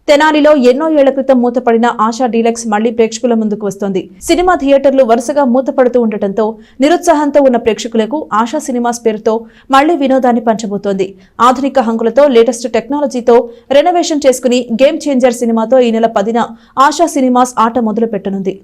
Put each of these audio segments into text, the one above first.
తెనాలిలో ఎన్నో ఏళ్ల క్రితం మూతపడిన ఆశా డీలక్స్ మళ్లీ ప్రేక్షకుల ముందుకు వస్తోంది. సినిమా థియేటర్లు వరుసగా మూతపడుతూ ఉండటంతో నిరుత్సాహంతో ఉన్న ప్రేక్షకులకు ఆశా సినిమాస్ పేరుతో మళ్లీ వినోదాన్ని పంచబోతోంది. ఆధునిక హంగులతో లేటెస్ట్ టెక్నాలజీతో రెనోవేషన్ చేసుకుని గేమ్ చేంజర్ సినిమాతో ఈ నెల 10న ఆశా సినిమాస్ ఆట మొదలు పెట్టనుంది.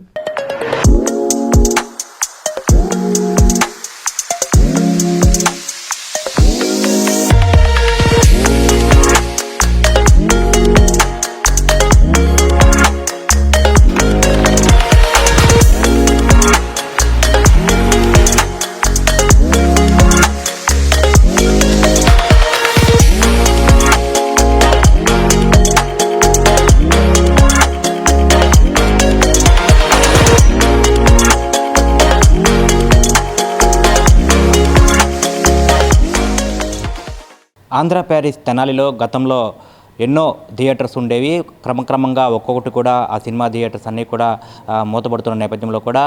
ఆంధ్ర ప్యారిస్ తెనాలిలో గతంలో ఎన్నో థియేటర్స్ ఉండేవి. క్రమక్రమంగా ఒక్కొక్కటి కూడా ఆ సినిమా థియేటర్స్ అన్నీ కూడా మూతపడుతున్న నేపథ్యంలో కూడా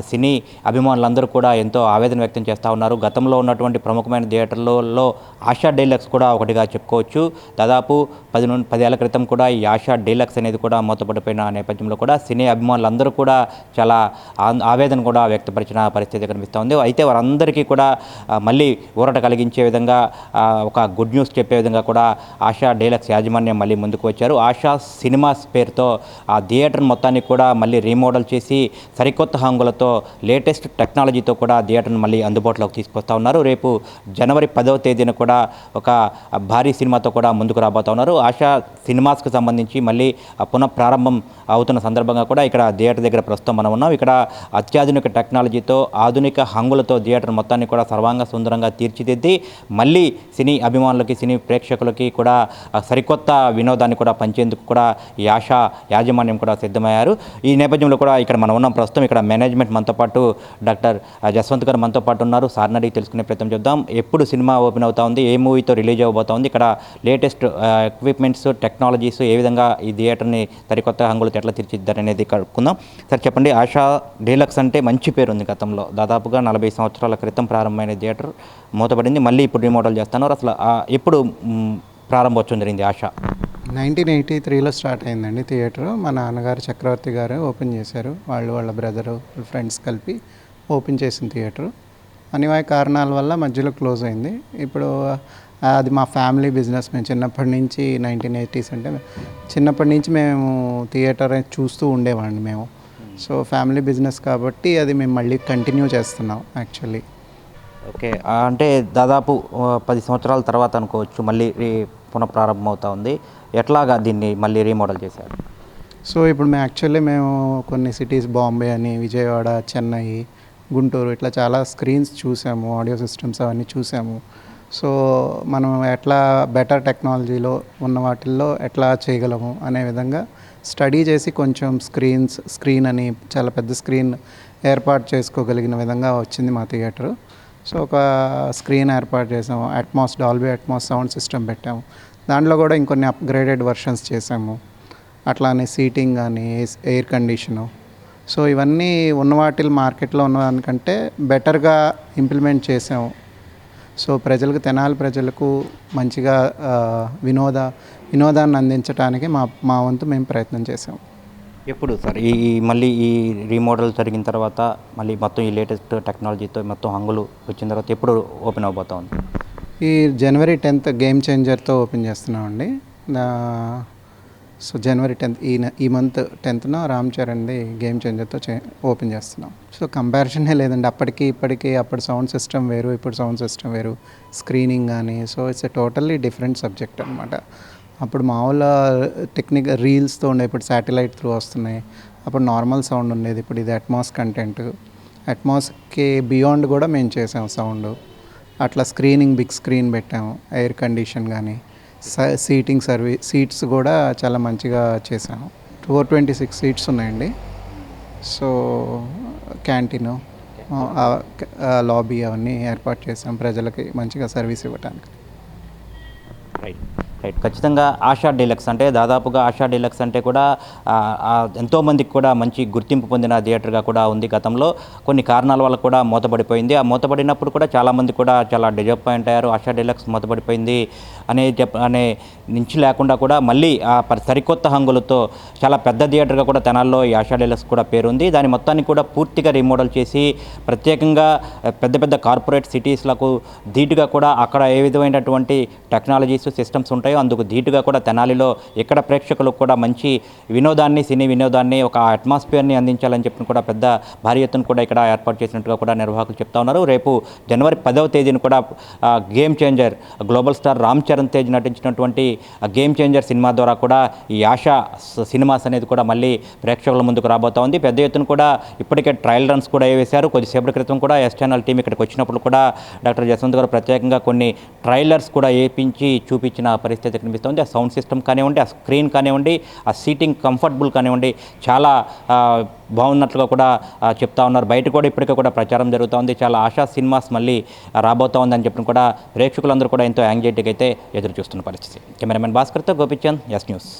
సినీ అభిమానులందరూ కూడా ఎంతో ఆవేదన వ్యక్తం చేస్తూ ఉన్నారు. గతంలో ఉన్నటువంటి ప్రముఖమైన థియేటర్లలో ఆశా డీలక్స్ కూడా ఒకటిగా చెప్పుకోవచ్చు. దాదాపు 10 ఏళ్ల క్రితం కూడా ఈ ఆశా డీలక్స్ అనేది కూడా మూతపడిపోయిన నేపథ్యంలో కూడా సినీ అభిమానులందరూ కూడా చాలా ఆవేదన కూడా వ్యక్తపరిచిన పరిస్థితి కనిపిస్తోంది. అయితే వారందరికీ కూడా మళ్ళీ ఊరట కలిగించే విధంగా ఒక గుడ్ న్యూస్ చెప్పే విధంగా కూడా ఆశా డీలక్స్ యాజమాన్యం మళ్ళీ ముందుకు వచ్చారు. ఆశా సినిమాస్ పేరుతో ఆ థియేటర్ మొత్తాన్ని కూడా మళ్ళీ రీమోడల్ చేసి సరికొత్త హంగులతో లేటెస్ట్ టెక్నాలజీతో కూడా థియేటర్ను మళ్ళీ అందుబాటులోకి తీసుకొస్తా ఉన్నారు. రేపు జనవరి 10వ తేదీన కూడా ఒక భారీ సినిమాతో కూడా ముందుకు రాబోతా ఉన్నారు. ఆశా సినిమాస్కి సంబంధించి మళ్ళీ పునఃప్రారంభం అవుతున్న సందర్భంగా కూడా ఇక్కడ థియేటర్ దగ్గర ప్రస్తుతం మనం ఉన్నాం. ఇక్కడ అత్యాధునిక టెక్నాలజీతో ఆధునిక హంగులతో థియేటర్ మొత్తాన్ని కూడా సర్వాంగ సుందరంగా తీర్చిదిద్ది మళ్ళీ సినీ అభిమానులకి సినీ ప్రేక్షకులకి కూడా సరికొత్త వినోదాన్ని కూడా పంచేందుకు కూడా ఈ ఆశా యాజమాన్యం కూడా సిద్ధమయ్యారు. ఈ నేపథ్యంలో కూడా ఇక్కడ మనం ఉన్నాం ప్రస్తుతం. ఇక్కడ మేనేజ్మెంట్ మనతో పాటు డాక్టర్ జస్వంత్ గారు మనతో పాటు ఉన్నారు. సార్ని అడిగి తెలుసుకునే ప్రయత్నం చేద్దాం. ఎప్పుడు సినిమా ఓపెన్ అవుతా ఉంది, ఏ మూవీతో రిలీజ్ అవ్వబోతా ఉంది, ఇక్కడ లేటెస్ట్ ఎక్విప్మెంట్స్ టెక్నాలజీస్ ఏ విధంగా ఈ థియేటర్ని సరికొత్త హంగులతో ఎట్లా తీర్చిదిద్దారనేది కనుక్కుందాం. సార్ చెప్పండి, ఆశా డీలక్స్ అంటే మంచి పేరు ఉంది. గతంలో దాదాపుగా 40 సంవత్సరాల క్రితం ప్రారంభమైన థియేటర్ మూతపడింది, మళ్ళీ ఇప్పుడు రీమోడల్ చేస్తున్నారు. అసలు ఎప్పుడు ప్రారంభోత్సవం జరిగింది ఆశ? 1983లో స్టార్ట్ అయిందండి థియేటర్. మా నాన్నగారు చక్రవర్తి గారు ఓపెన్ చేశారు. వాళ్ళ బ్రదరు ఫ్రెండ్స్ కలిపి ఓపెన్ చేసిన థియేటర్. అనివార్య కారణాల వల్ల మధ్యలో క్లోజ్ అయింది. ఇప్పుడు అది మా ఫ్యామిలీ బిజినెస్. మేము చిన్నప్పటి నుంచి 1980s అంటే చిన్నప్పటి నుంచి మేము థియేటర్ చూస్తూ ఉండేవాడిని మేము. సో ఫ్యామిలీ బిజినెస్ కాబట్టి అది మేము మళ్ళీ కంటిన్యూ చేస్తున్నాం యాక్చువల్లీ. ఓకే, అంటే దాదాపు 10 సంవత్సరాల తర్వాత అనుకోవచ్చు మళ్ళీ పునఃప్రారంభం అవుతా ఉంది. ఎట్లాగా దీన్ని మళ్ళీ రీమోడల్ చేశారు? సో ఇప్పుడు మేము కొన్ని సిటీస్, బాంబే అని, విజయవాడ, చెన్నై, గుంటూరు ఇట్లా చాలా స్క్రీన్స్ చూసాము, ఆడియో సిస్టమ్స్ అవన్నీ చూసాము. సో మనం ఎట్లా బెటర్ టెక్నాలజీలో ఉన్న వాటిల్లో ఎట్లా చేయగలము అనే విధంగా స్టడీ చేసి కొంచెం స్క్రీన్ అని చాలా పెద్ద స్క్రీన్ ఏర్పాటు చేసుకోగలిగిన విధంగా వచ్చింది మా థియేటర్. సో ఒక స్క్రీన్ ఏర్పాటు చేసాము, డాల్బీ అట్మాస్ సౌండ్ సిస్టమ్ పెట్టాము. దాంట్లో కూడా ఇంకొన్ని అప్గ్రేడెడ్ వర్షన్స్ చేసాము. అట్లానే సీటింగ్ కానీ, ఎయిర్ కండిషను. సో ఇవన్నీ ఉన్న వాటిల్ మార్కెట్లో ఉన్నదానికంటే బెటర్గా ఇంప్లిమెంట్ చేసాము. సో తెనాలి ప్రజలకు మంచిగా వినోదాన్ని అందించడానికి మా వంతు మేము ప్రయత్నం చేసాము. ఎప్పుడు సార్ మళ్ళీ ఈ రీమోడల్ జరిగిన తర్వాత మళ్ళీ మొత్తం ఈ లేటెస్ట్ టెక్నాలజీతో మొత్తం హంగులు వచ్చిన తర్వాత ఎప్పుడు ఓపెన్ అవబోతా ఉంది? ఈ జనవరి 10th గేమ్ చేంజర్తో ఓపెన్ చేస్తున్నామండి. సో జనవరి 10th ఈ మంత్ 10th రామ్ చరణ్ది గేమ్ చేంజర్తో ఓపెన్ చేస్తున్నాం. సో కంపారిజనే లేదండి. ఇప్పటికీ అప్పుడు సౌండ్ సిస్టమ్ వేరు, ఇప్పుడు సౌండ్ సిస్టమ్ వేరు, స్క్రీనింగ్ కానీ. So it's a totally different subject అనమాట. అప్పుడు మామూలు టెక్నికల్ రీల్స్తో ఉండే, ఇప్పుడు శాటిలైట్ త్రూ వస్తున్నాయి. అప్పుడు నార్మల్ సౌండ్ ఉండేది, ఇప్పుడు ఇది అట్మాస్ కంటెంట్. అట్మాస్కి బియాండ్ కూడా మేము చేసాము సౌండ్. అట్లా బిగ్ స్క్రీన్ పెట్టాము, ఎయిర్ కండిషన్ కానీ, సీట్స్ కూడా చాలా మంచిగా చేసాము. 426 సీట్స్ ఉన్నాయండి. సో క్యాంటీన్, లాబీ అవన్నీ ఏర్పాటు చేసాం ప్రజలకి మంచిగా సర్వీస్ ఇవ్వడానికి. రైట్. రైట్, ఖచ్చితంగా ఆశా డీలక్స్ అంటే దాదాపుగా ఆశా డీలక్స్ అంటే కూడా ఎంతోమందికి కూడా మంచి గుర్తింపు పొందిన థియేటర్గా కూడా ఉంది. గతంలో కొన్ని కారణాల వల్ల కూడా మూతపడిపోయింది. ఆ మూతపడినప్పుడు కూడా చాలామంది కూడా చాలా డిజపాయింట్ అయ్యారు. ఆశా డీలక్స్ మూతపడిపోయింది అనే నుంచి లేకుండా కూడా మళ్ళీ సరికొత్త హంగులతో చాలా పెద్ద థియేటర్గా కూడా తెనాల్లో ఈ ఆశా డీలక్స్ కూడా పేరుంది. దాని మొత్తాన్ని కూడా పూర్తిగా రీమోడల్ చేసి ప్రత్యేకంగా పెద్ద పెద్ద కార్పొరేట్ సిటీస్లకు ధీటుగా కూడా అక్కడ ఏ విధమైనటువంటి టెక్నాలజీస్ సిస్టమ్స్ ఉంటాయో అందుకు ధీటుగా కూడా తెనాలిలో ఇక్కడ ప్రేక్షకులకు కూడా మంచి వినోదాన్ని, సినీ వినోదాన్ని, ఒక అట్మాస్ఫియర్ని అందించాలని చెప్పి కూడా పెద్ద భారీ ఎత్తున కూడా ఇక్కడ ఏర్పాటు చేసినట్టుగా కూడా నిర్వాహకులు చెప్తా ఉన్నారు. రేపు జనవరి 10వ తేదీన కూడా game changer global star Ram Charan Tej నటించినటువంటి గేమ్ చేంజర్ సినిమా ద్వారా కూడా ఈ ఆశా సినిమాస్ అనేది కూడా మళ్ళీ ప్రేక్షకుల ముందుకు రాబోతా ఉంది. పెద్ద ఎత్తున కూడా ఇప్పటికే ట్రయల్ రన్స్ కూడా వేశారు. కొద్దిసేపటి క్రితం కూడా ఎస్ ఛానల్ టీం ఇక్కడికి వచ్చినప్పుడు కూడా డాక్టర్ జస్వంత్ గారు ప్రత్యేకంగా కొన్ని ట్రైలర్స్ కూడా వేయించి చూపించిన పరిస్థితి కనిపిస్తుంది. ఆ సౌండ్ సిస్టమ్ కానివ్వండి, ఆ స్క్రీన్ కానివ్వండి, ఆ సీటింగ్ కంఫర్టబుల్ కానివ్వండి, చాలా బాగున్నట్లుగా కూడా చెప్తా ఉన్నారు. బయట కూడా ఇప్పటికే కూడా ప్రచారం జరుగుతూ ఉంది. చాలా ఆశా సినిమాస్ మళ్ళీ రాబోతూ ఉందని చెప్పిన కూడా ప్రేక్షకులందరూ కూడా ఎంతో యాంగ్జైటీగా అయితే ఎదురు చూస్తున్న పరిస్థితి. కెమెరామెన్ భాస్కర్తో గోపిచంద్, ఎస్ న్యూస్.